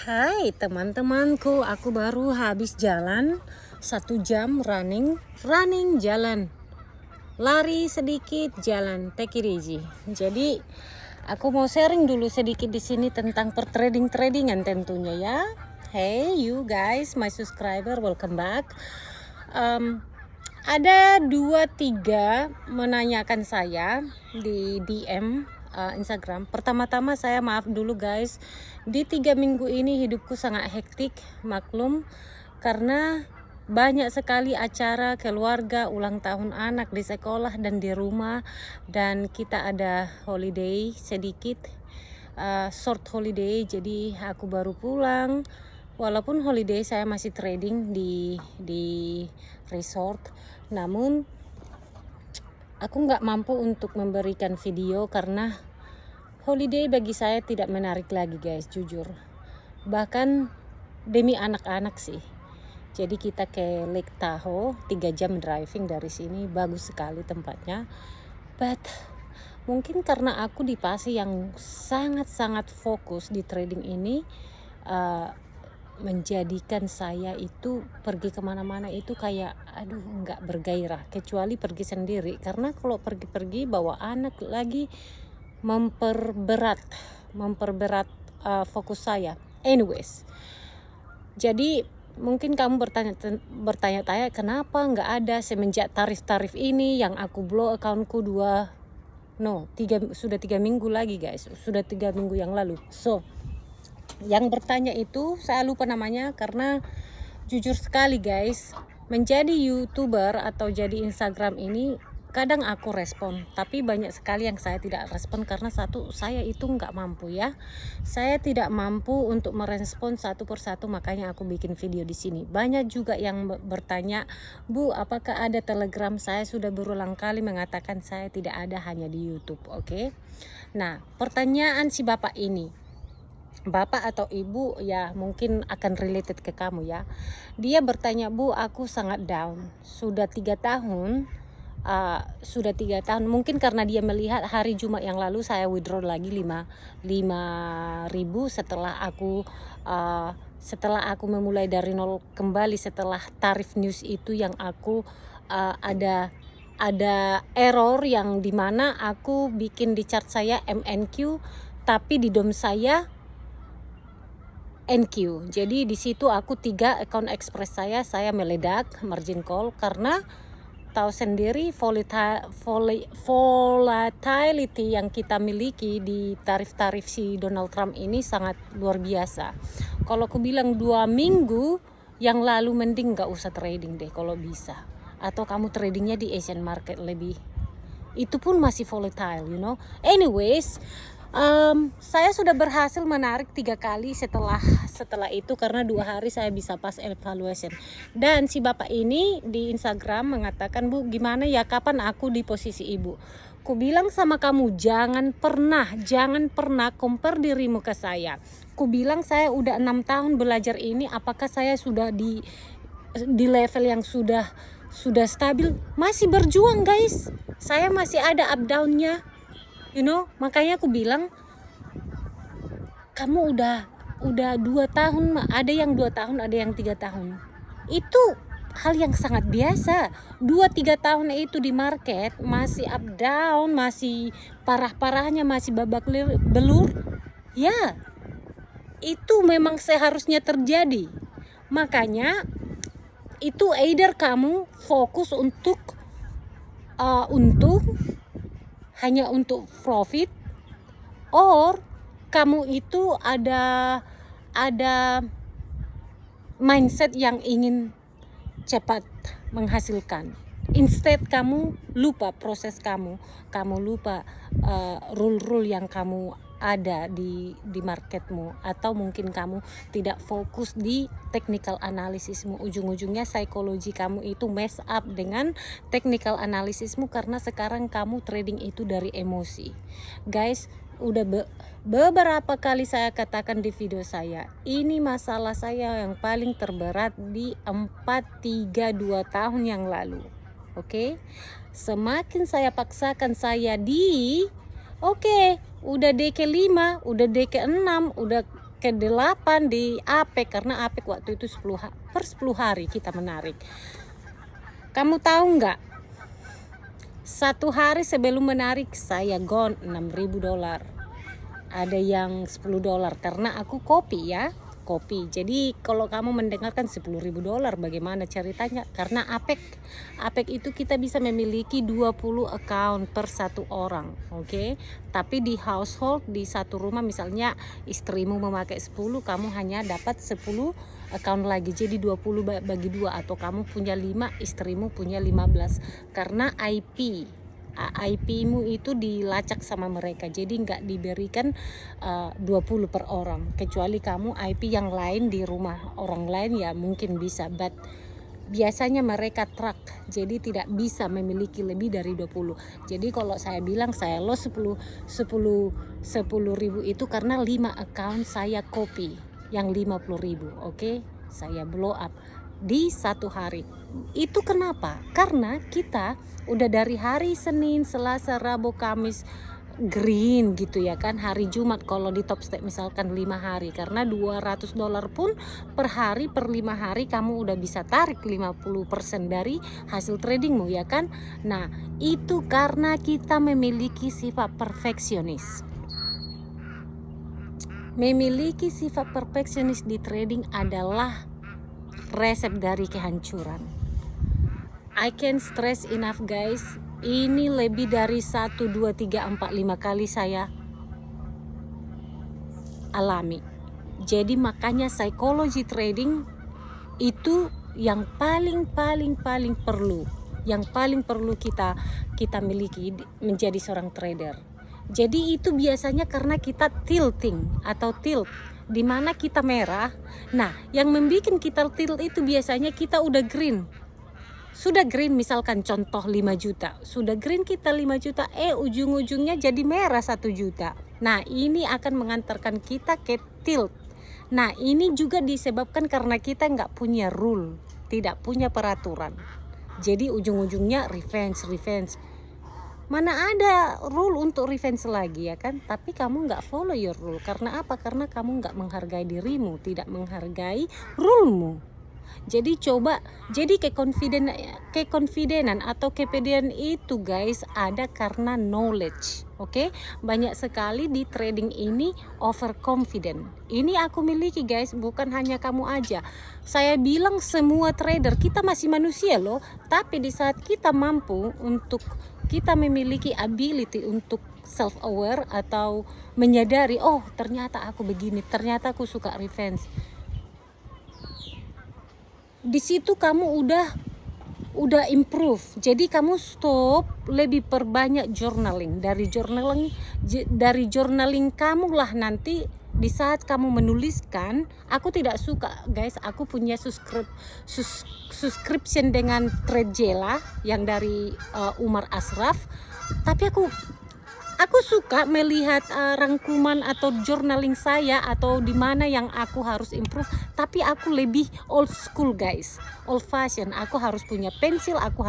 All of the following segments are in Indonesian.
Hai teman-temanku, aku baru habis jalan 1 jam running jalan, lari sedikit jalan, take it easy. Jadi aku mau sharing dulu sedikit di sini tentang tradingan tentunya ya. Hey you guys, my subscriber, welcome back. Ada 2-3 menanyakan saya di DM Instagram. Pertama-tama saya maaf dulu guys, di 3 minggu ini hidupku sangat hektik, maklum, karena banyak sekali acara keluarga, ulang tahun anak di sekolah dan di rumah, dan kita ada holiday sedikit, short holiday. Jadi aku baru pulang. Walaupun holiday saya masih trading di resort, namun aku nggak mampu untuk memberikan video karena holiday bagi saya tidak menarik lagi guys, jujur. Bahkan demi anak-anak sih. Jadi kita ke Lake Tahoe, 3 jam driving dari sini, bagus sekali tempatnya. But mungkin karena aku di fase yang sangat-sangat fokus di trading ini, menjadikan saya itu pergi kemana-mana itu kayak nggak bergairah, kecuali pergi sendiri, karena kalau pergi-pergi bawa anak lagi memperberat fokus saya. Anyways, jadi mungkin kamu bertanya-tanya kenapa nggak ada semenjak tarif ini yang aku blow accountku sudah 3 minggu lagi guys, sudah 3 minggu yang lalu. So yang bertanya itu saya lupa namanya, karena jujur sekali guys, menjadi YouTuber atau jadi Instagram ini kadang aku respon, tapi banyak sekali yang saya tidak respon karena satu, saya itu nggak mampu ya. Saya tidak mampu untuk merespon satu persatu, makanya aku bikin video di sini. Banyak juga yang bertanya, Bu, apakah ada Telegram? Saya sudah berulang kali mengatakan saya tidak ada, hanya di YouTube, oke? Nah, pertanyaan si bapak ini, bapak atau ibu ya, mungkin akan related ke kamu ya. Dia bertanya, Bu, aku sangat down. Sudah 3 tahun, mungkin karena dia melihat hari Jumat yang lalu saya withdraw lagi 5.000 setelah aku memulai dari nol kembali, setelah tarif news itu yang aku ada error yang dimana aku bikin di chart saya MNQ, tapi di DOM saya NQ. Jadi di situ aku 3 account express saya meledak margin call, karena tahu sendiri volatility yang kita miliki di tarif-tarif si Donald Trump ini sangat luar biasa. Kalau aku bilang 2 minggu yang lalu mending gak usah trading deh kalau bisa, atau kamu tradingnya di Asian market lebih, itu pun masih volatile, you know. Anyways, saya sudah berhasil menarik 3 kali setelah itu, karena 2 hari saya bisa pas evaluation. Dan si bapak ini di Instagram mengatakan, Bu, gimana ya, kapan aku di posisi ibu? Ku bilang sama kamu, jangan pernah compare dirimu ke saya. Ku bilang saya udah 6 tahun belajar ini, apakah saya sudah di level yang sudah stabil? Masih berjuang guys, saya masih ada up downnya, you know. Makanya aku bilang, kamu udah 2 tahun, ada yang 2 tahun, ada yang 3 tahun. Itu hal yang sangat biasa. 2-3 tahun itu di market masih up down, masih parah-parahnya, masih babak belur. Ya, itu memang seharusnya terjadi. Makanya itu either kamu fokus untuk hanya untuk profit, or kamu itu ada mindset yang ingin cepat menghasilkan. Instead kamu lupa proses kamu lupa rule yang kamu ada di marketmu, atau mungkin kamu tidak fokus di technical analisismu. Ujung-ujungnya psikologi kamu itu mess up dengan technical analisismu, karena sekarang kamu trading itu dari emosi. Guys, udah beberapa kali saya katakan di video saya, ini masalah saya yang paling terberat di 2 tahun yang lalu. Oke? Semakin saya paksakan saya udah DK 5, udah DK 6, udah ke-8 di APEC, karena APEC waktu itu 10 hari kita menarik. Kamu tahu nggak, 1 hari sebelum menarik saya gone $6.000. Ada yang $10 karena aku kopi ya, kopi. Jadi kalau kamu mendengarkan $10.000 bagaimana ceritanya? Karena APEC itu kita bisa memiliki 20 account per satu orang, oke? Tapi di household, di satu rumah misalnya istrimu memakai 10, kamu hanya dapat 10 account lagi. Jadi 20 bagi 2, atau kamu punya 5, istrimu punya 15. Karena IP-mu itu dilacak sama mereka, jadi nggak diberikan 20 per orang, kecuali kamu IP yang lain di rumah orang lain ya mungkin bisa, but biasanya mereka track, jadi tidak bisa memiliki lebih dari 20. Jadi kalau saya bilang saya loss 10.000 itu karena 5 account saya copy yang 50.000, oke? Saya blow up di 1 hari. Itu kenapa? Karena kita udah dari hari Senin, Selasa, Rabu, Kamis green gitu ya kan. Hari Jumat kalau di top step misalkan 5 hari, karena $200 pun per hari, per 5 hari kamu udah bisa tarik 50% dari hasil tradingmu ya kan. Nah itu karena kita memiliki sifat perfeksionis. Memiliki sifat perfeksionis di trading adalah resep dari kehancuran. I can stress enough guys, ini lebih dari 1, 2, 3, 4, 5 kali saya alami. Jadi makanya psikologi trading itu yang paling perlu, yang paling perlu kita miliki menjadi seorang trader. Jadi itu biasanya karena kita tilting atau tilt, dimana kita merah. Nah yang membuat kita tilt itu biasanya kita udah green. Sudah green misalkan contoh 5 juta, sudah green kita 5 juta, ujung-ujungnya jadi merah 1 juta. Nah ini akan mengantarkan kita ke tilt. Nah ini juga disebabkan karena kita nggak punya rule, tidak punya peraturan. Jadi ujung-ujungnya revenge. Mana ada rule untuk revenge lagi ya kan? Tapi kamu nggak follow your rule. Karena apa? Karena kamu nggak menghargai dirimu, tidak menghargai rulemu. Jadi coba, jadi keconfidenan atau kepedean itu guys ada karena knowledge, oke? Banyak sekali di trading ini overconfident. Ini aku miliki guys, bukan hanya kamu aja. Saya bilang semua trader, kita masih manusia loh. Tapi di saat kita mampu untuk kita memiliki ability untuk self aware atau menyadari, oh ternyata aku begini, ternyata aku suka revenge. Di situ kamu udah improve. Jadi kamu stop lebih perbanyak journaling. Dari journaling kamu lah nanti di saat kamu menuliskan. Aku tidak suka guys, aku punya subscription dengan Trade yang dari Umar Ashraf. Tapi aku suka melihat rangkuman atau journaling saya atau di mana yang aku harus improve. Tapi aku lebih old school guys, old fashion. Aku harus punya pensil, aku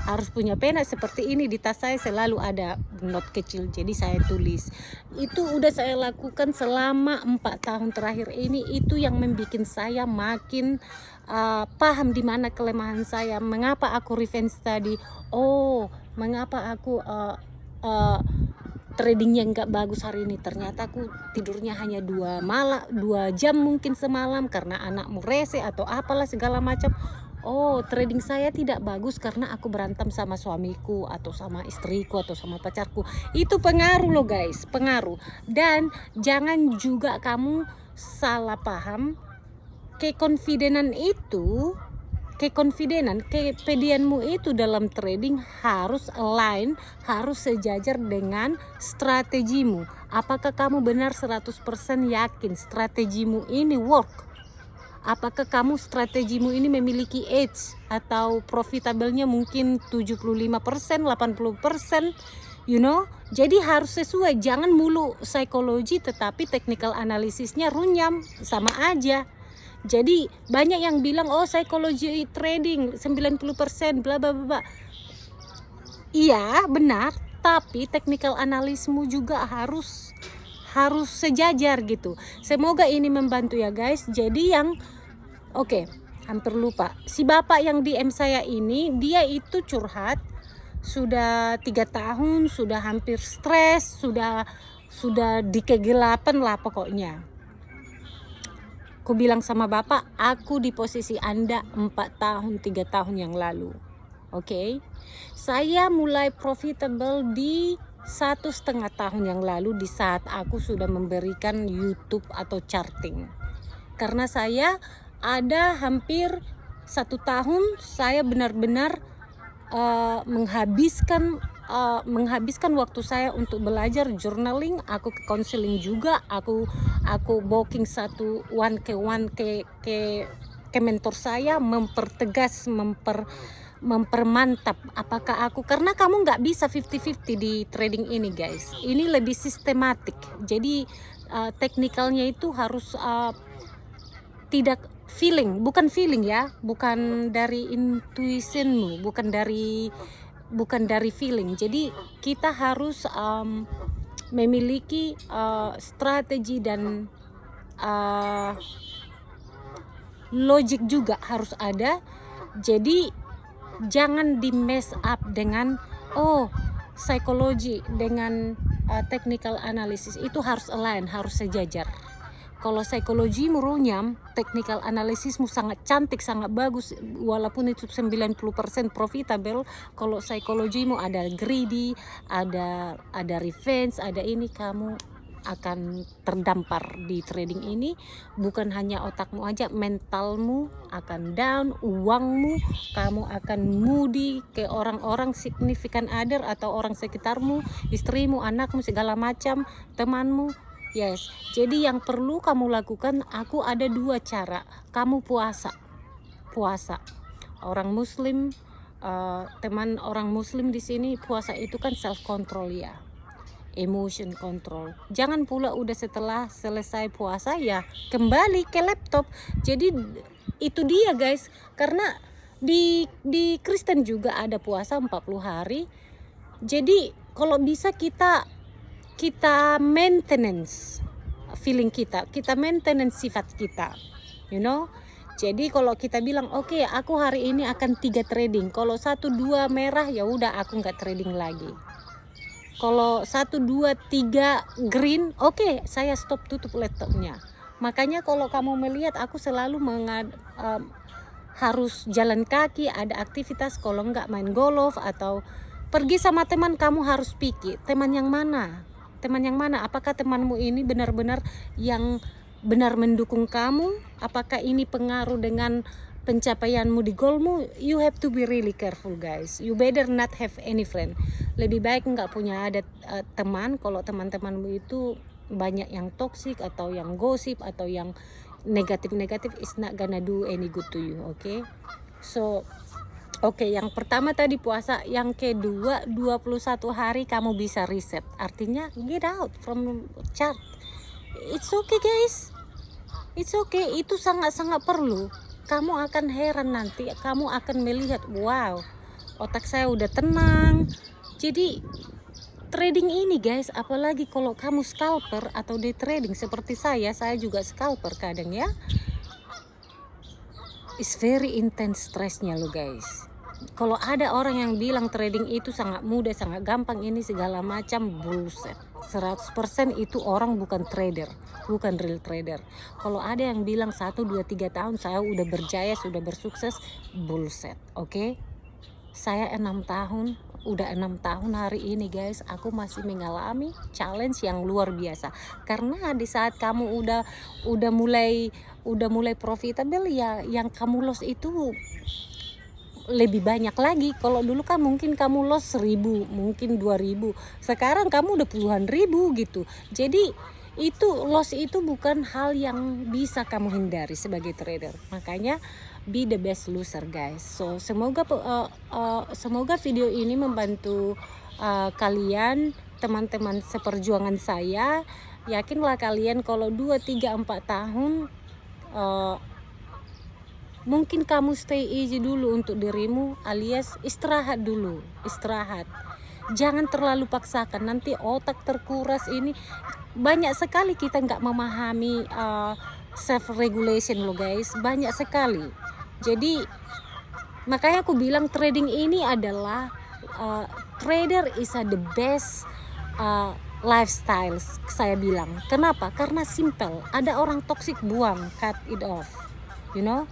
harus punya pena seperti ini. Di tas saya selalu ada note kecil, jadi saya tulis. Itu udah saya lakukan selama 4 tahun terakhir ini. Itu yang membuat saya makin paham di mana kelemahan saya. Mengapa aku revenge tadi? Oh, mengapa aku tradingnya nggak bagus hari ini, ternyata aku tidurnya hanya 2 jam mungkin semalam karena anakmu rese atau apalah segala macam. Oh, trading saya tidak bagus karena aku berantem sama suamiku atau sama istriku atau sama pacarku. Itu pengaruh loh guys, pengaruh. Dan jangan juga kamu salah paham, kepedeanmu itu dalam trading harus align, harus sejajar dengan strategimu. Apakah kamu benar 100% yakin strategimu ini work? Apakah kamu strategimu ini memiliki edge atau profitablenya mungkin 75%, 80%, you know? Jadi harus sesuai, jangan mulu psikologi tetapi technical analisisnya runyam, sama aja. Jadi banyak yang bilang oh psikologi trading 90% bla bla bla. Iya benar, tapi technical analismu juga harus harus sejajar gitu. Semoga ini membantu ya guys. Jadi yang hampir lupa, si bapak yang DM saya ini, dia itu curhat sudah 3 tahun, sudah hampir stres, sudah di kegelapan lah pokoknya. Aku bilang sama bapak, aku di posisi Anda 4 tahun 3 tahun yang lalu. Oke, saya mulai profitable di 1,5 tahun yang lalu, di saat aku sudah memberikan YouTube atau charting. Karena saya ada hampir 1 tahun saya benar-benar menghabiskan waktu saya untuk belajar journaling. Aku ke counseling juga, aku booking one ke mentor saya, mempertegas, mempermantap apakah aku, karena kamu nggak bisa 50-50 di trading ini guys, ini lebih sistematik. Jadi teknikalnya itu harus tidak bukan feeling ya, bukan dari intuitionmu, bukan dari feeling. Jadi kita harus memiliki strategi dan logik juga harus ada. Jadi jangan di mess up dengan psikologi dengan technical analysis, itu harus align, harus sejajar. Kalau psikologimu runyam, technical analisismu sangat cantik, sangat bagus, walaupun itu 90% profitable. Kalau psikologimu ada greedy, ada revenge, ada ini, kamu akan terdampar di trading ini. Bukan hanya otakmu aja, mentalmu akan down, uangmu, kamu akan moody ke orang-orang significant other atau orang sekitarmu, istrimu, anakmu, segala macam, temanmu. Yes, jadi yang perlu kamu lakukan, aku ada 2 cara. Kamu puasa. Orang Muslim, teman orang Muslim di sini, puasa itu kan self control ya, emotion control. Jangan pula udah setelah selesai puasa ya kembali ke laptop. Jadi itu dia guys, karena di Kristen juga ada puasa 40 hari. Jadi kalau bisa kita maintenance feeling kita maintenance sifat kita, Jadi kalau kita bilang oke, aku hari ini akan 3 trading, kalau 1-2 merah ya udah aku nggak trading lagi. Kalau 1-2-3 green, oke, saya stop, tutup laptopnya. Makanya kalau kamu melihat aku selalu harus jalan kaki, ada aktivitas, kalau nggak main golf atau pergi sama teman. Kamu harus pikir teman yang mana, apakah temanmu ini benar-benar yang benar mendukung kamu, apakah ini pengaruh dengan pencapaianmu di goalmu. You have to be really careful guys, you better not have any friend. Lebih baik nggak punya ada teman kalau teman-temanmu itu banyak yang toxic atau yang gosip atau yang negatif, is not gonna do any good to you. So yang pertama tadi puasa, yang kedua 21 hari kamu bisa reset, artinya get out from chart. It's okay guys, it's okay, itu sangat-sangat perlu. Kamu akan heran nanti, kamu akan melihat, wow, otak saya udah tenang. Jadi trading ini guys, apalagi kalau kamu scalper atau day trading seperti saya juga scalper kadang ya, it's very intense stressnya lo guys. Kalau ada orang yang bilang trading itu sangat mudah, sangat gampang, ini segala macam, bullshit. 100% itu orang bukan trader, bukan real trader. Kalau ada yang bilang 1-2-3 tahun saya udah berjaya, sudah bersukses, bullshit. Saya 6 tahun, udah 6 tahun hari ini guys, aku masih mengalami challenge yang luar biasa. Karena di saat kamu udah mulai profitable ya, yang kamu loss itu lebih banyak lagi. Kalau dulu kan mungkin kamu loss 1.000, mungkin 2.000, sekarang kamu udah puluhan ribu gitu. Jadi itu loss itu bukan hal yang bisa kamu hindari sebagai trader. Makanya be the best loser guys. So semoga video ini membantu kalian, teman-teman seperjuangan saya. Yakinlah kalian kalau 2, 3, 4 tahun mungkin kamu stay easy dulu untuk dirimu, alias istirahat dulu, istirahat. Jangan terlalu paksakan, nanti otak terkuras ini. banyak sekali kita nggak memahami self regulation loh guys, banyak sekali. Jadi makanya aku bilang trading ini adalah trader is the best lifestyle, saya bilang. Kenapa? Karena simple. Ada orang toxic, buang, cut it off, you know.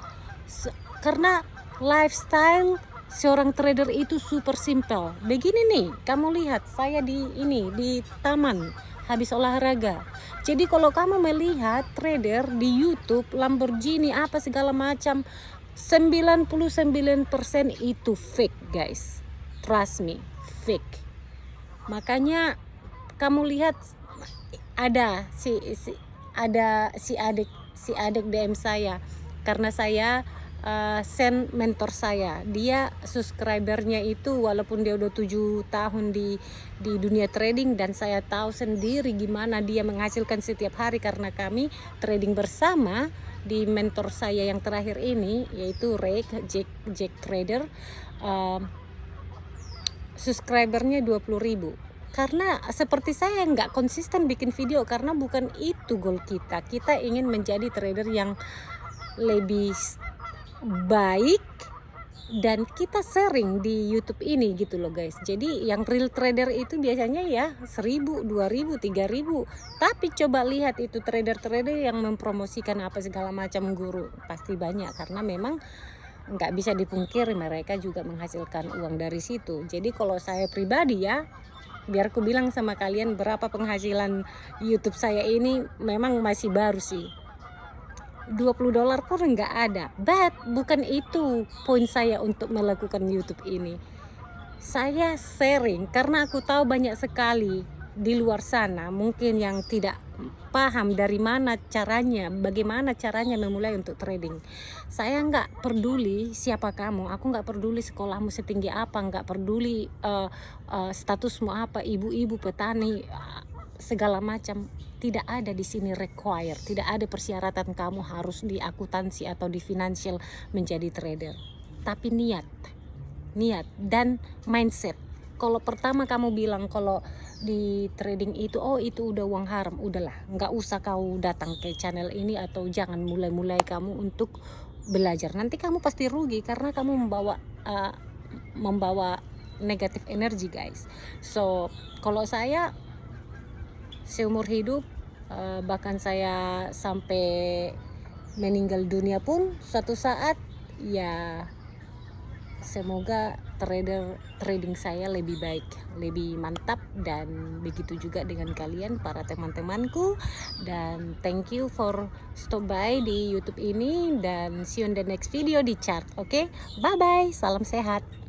Karena lifestyle seorang trader itu super simple. Begini nih, kamu lihat saya di taman habis olahraga. Jadi kalau kamu melihat trader di YouTube Lamborghini apa segala macam, 99% itu fake guys. Trust me, fake. Makanya kamu lihat ada si adik DM saya, karena saya send mentor saya, dia subscribernya itu walaupun dia udah 7 tahun di dunia trading, dan saya tahu sendiri gimana dia menghasilkan setiap hari karena kami trading bersama di mentor saya yang terakhir ini, yaitu Jack Trader. Subscribernya 20.000. Karena seperti saya nggak konsisten bikin video, karena bukan itu goal kita. Kita ingin menjadi trader yang lebih baik, dan kita sering di YouTube ini gitu loh guys. Jadi yang real trader itu biasanya ya 1.000, 2.000, 3.000. Tapi coba lihat itu trader-trader yang mempromosikan apa segala macam guru, pasti banyak, karena memang nggak bisa dipungkiri mereka juga menghasilkan uang dari situ. Jadi kalau saya pribadi ya, biar aku bilang sama kalian berapa penghasilan YouTube saya ini, memang masih baru sih, $20 pun nggak ada. But bukan itu poin saya untuk melakukan YouTube ini. Saya sharing karena aku tahu banyak sekali di luar sana mungkin yang tidak paham dari mana caranya, bagaimana caranya memulai untuk trading. Saya nggak peduli siapa kamu, aku nggak peduli sekolahmu setinggi apa, nggak peduli statusmu apa, ibu-ibu petani, segala macam. Tidak ada di sini require, tidak ada persyaratan kamu harus di akuntansi atau di financial menjadi trader. Tapi niat dan mindset. Kalau pertama kamu bilang kalau di trading itu, oh itu udah uang haram, udahlah, nggak usah kau datang ke channel ini, atau jangan mulai kamu untuk belajar. Nanti kamu pasti rugi karena kamu membawa negatif energi guys. So kalau saya seumur hidup, bahkan saya sampai meninggal dunia pun suatu saat, ya semoga trading saya lebih baik, lebih mantap, dan begitu juga dengan kalian para teman-temanku. Dan thank you for stop by di YouTube ini, dan see you in the next video di chart. Oke, bye bye, salam sehat.